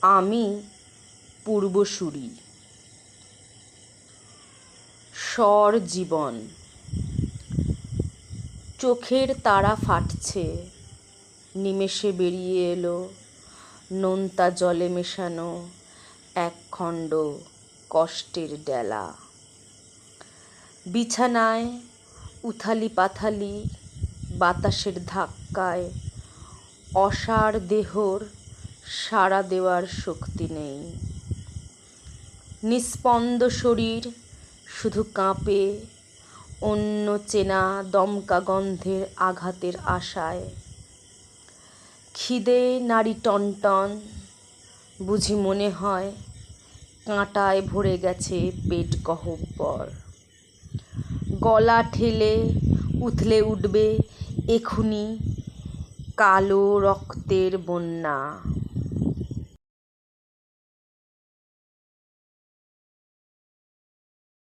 আমি পূর্বসূরি। স্বর জীবন। চোখের তারা ফাটছে, নিমেষে বেরিয়ে এলো নোনতা জলে মেশানো একখণ্ড কষ্টের ডেলা। বিছানায় উথালি পাথালি বাতাসের ধাক্কায় অসাড় দেহর সাড়া দেওয়ার শক্তি নেই। নিস্পন্দ শরীর শুধু কাঁপে অন্য চেনা দমকা গন্ধের আঘাতের আশায়। খিদে নাড়ি টনটন, বুঝি মনে হয় কাঁটায় ভরে গেছে পেট গহ্বর। গলা ঠেলে উথলে উঠবে এখুনি কালো রক্তের বন্যা।